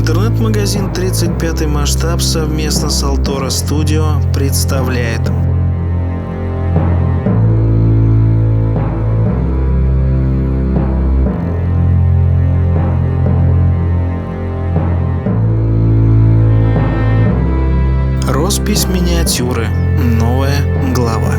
Интернет-магазин 35 масштаб совместно с Altora Studio представляет роспись миниатюры. Новая глава.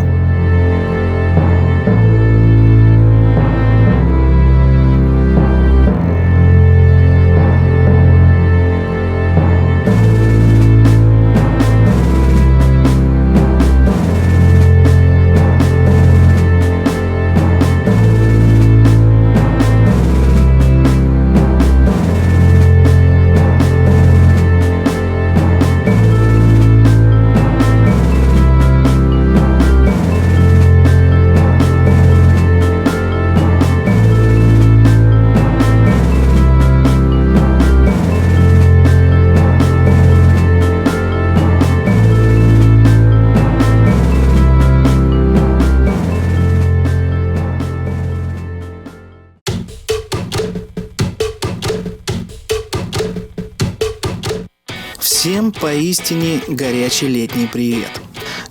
Всем поистине горячий летний привет.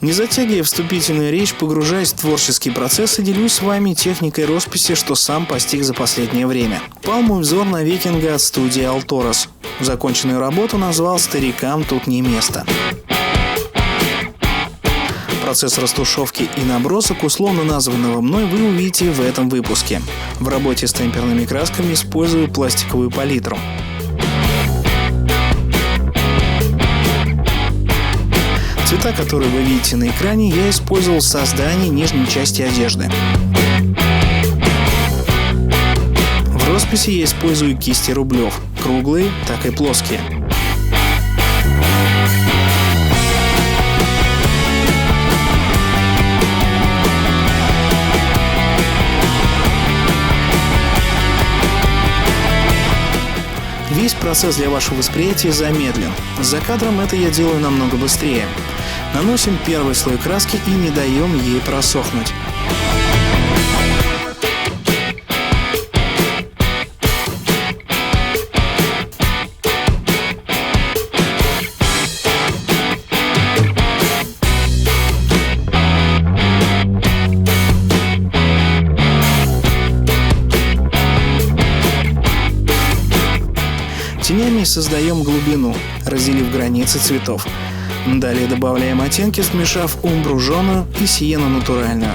Не затягивая вступительную речь, погружаясь в творческий процесс и делюсь с вами техникой росписи, что сам постиг за последнее время. Пал мой взор на викинга от студии Altoras. Законченную работу назвал «Старикам тут не место». Процесс растушевки и набросок условно названного мной вы увидите в этом выпуске. В работе с темперными красками использую пластиковую палитру. Цвета, которые вы видите на экране, я использовал в создании нижней части одежды. В росписи я использую кисти Рублев, круглые, так и плоские. Весь процесс для вашего восприятия замедлен. За кадром это я делаю намного быстрее. Наносим первый слой краски и не даем ей просохнуть. Тенями создаем глубину, разделив границы цветов. Далее добавляем оттенки, смешав умбру жженую и сиену натуральную.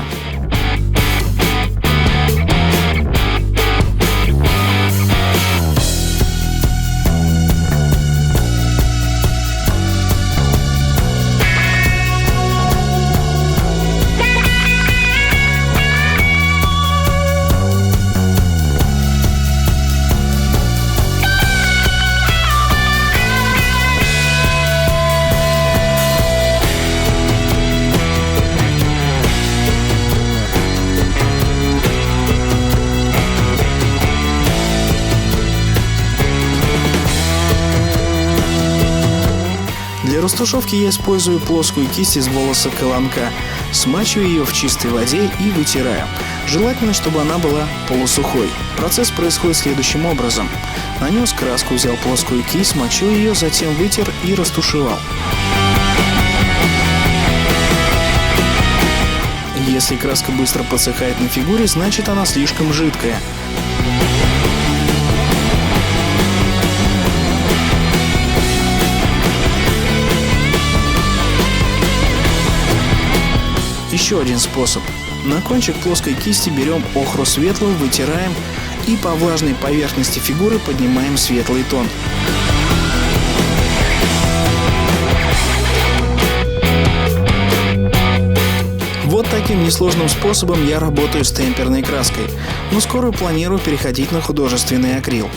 Для растушевки я использую плоскую кисть из волоса колонка, смачиваю ее в чистой воде и вытираю. Желательно, чтобы она была полусухой. Процесс происходит следующим образом. Нанес краску, взял плоскую кисть, смочил ее, затем вытер и растушевал. Если краска быстро подсыхает на фигуре, значит она слишком жидкая. Еще один способ. На кончик плоской кисти берем охру светлую, вытираем и по влажной поверхности фигуры поднимаем светлый тон. Вот таким несложным способом я работаю с темперной краской, но скоро планирую переходить на художественный акрил.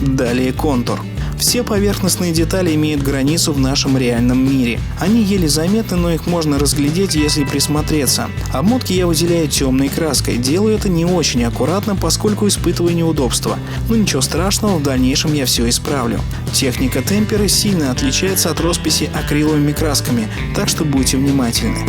Далее контур. Все поверхностные детали имеют границу в нашем реальном мире. Они еле заметны, но их можно разглядеть, если присмотреться. Обмотки я выделяю темной краской. Делаю это не очень аккуратно, поскольку испытываю неудобства. Но ничего страшного, в дальнейшем я все исправлю. Техника темперы сильно отличается от росписи акриловыми красками, так что будьте внимательны.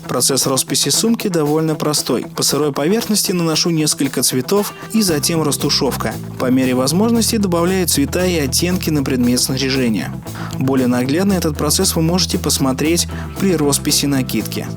Процесс росписи сумки довольно простой. По сырой поверхности наношу несколько цветов и затем растушевка. По мере возможности добавляю цвета и оттенки на предмет снаряжения. Более наглядно этот процесс вы можете посмотреть при росписи накидки.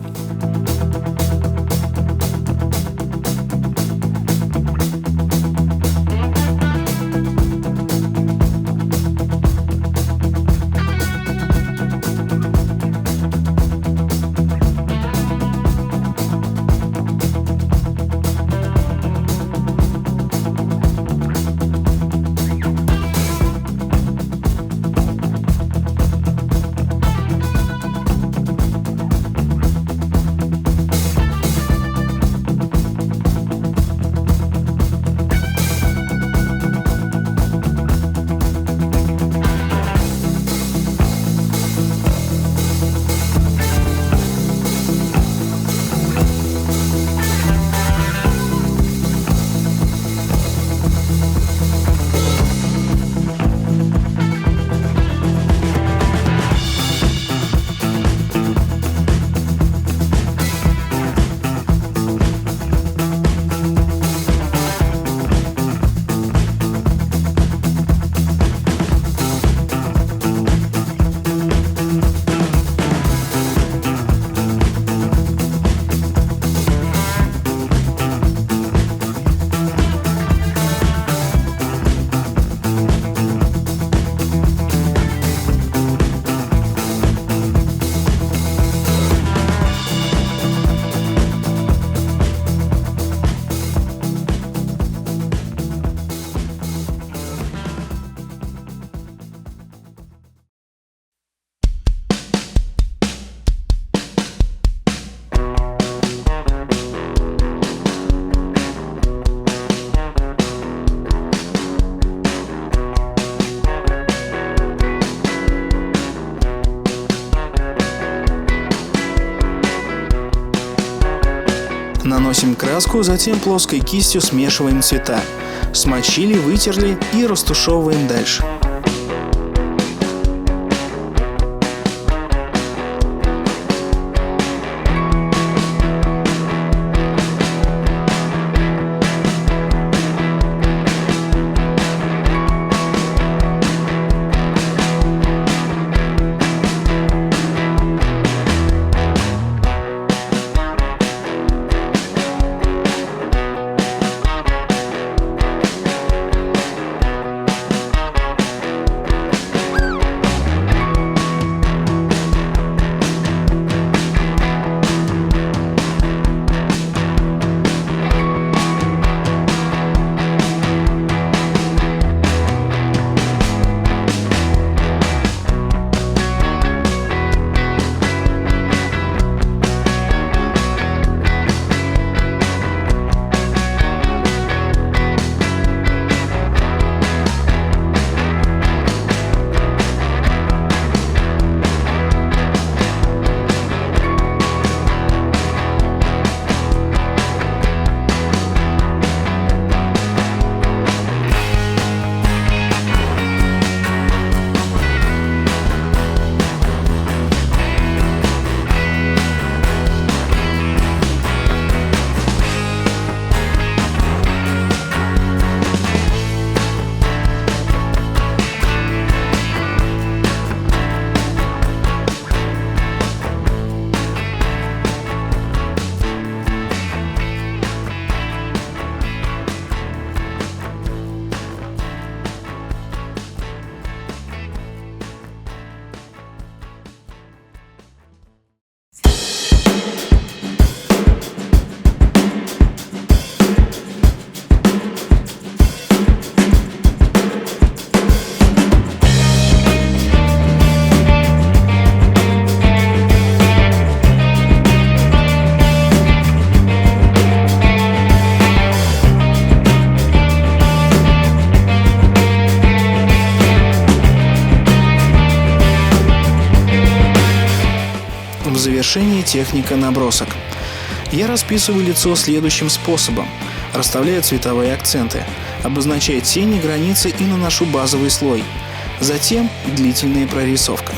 Наносим краску, затем плоской кистью смешиваем цвета. Смочили, вытерли и растушевываем дальше. В завершении техника набросок. Я расписываю лицо следующим способом. Расставляю цветовые акценты, обозначаю тени, границы и наношу базовый слой. Затем длительная прорисовка.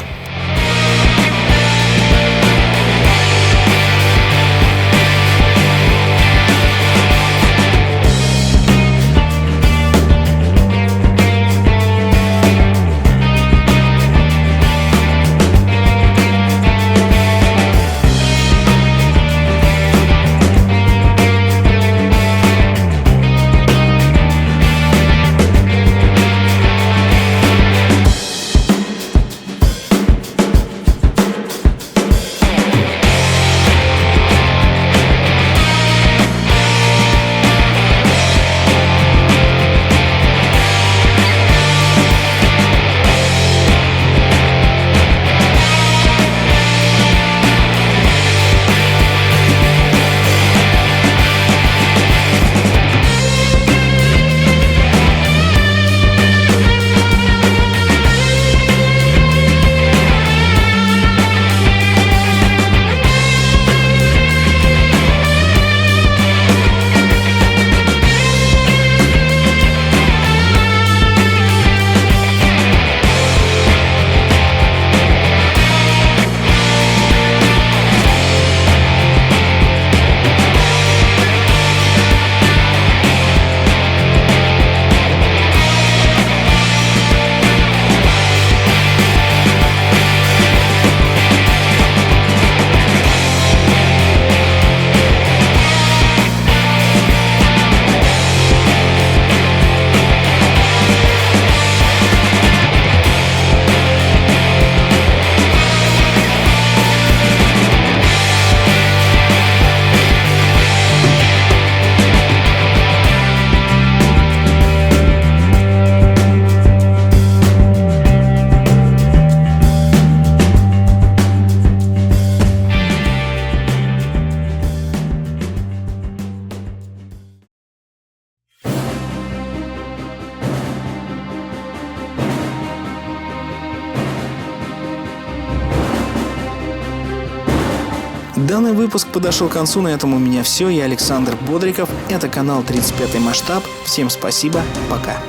Данный выпуск подошел к концу, на этом у меня все. Я Александр Бодриков, это канал 35 масштаб. Всем спасибо, пока.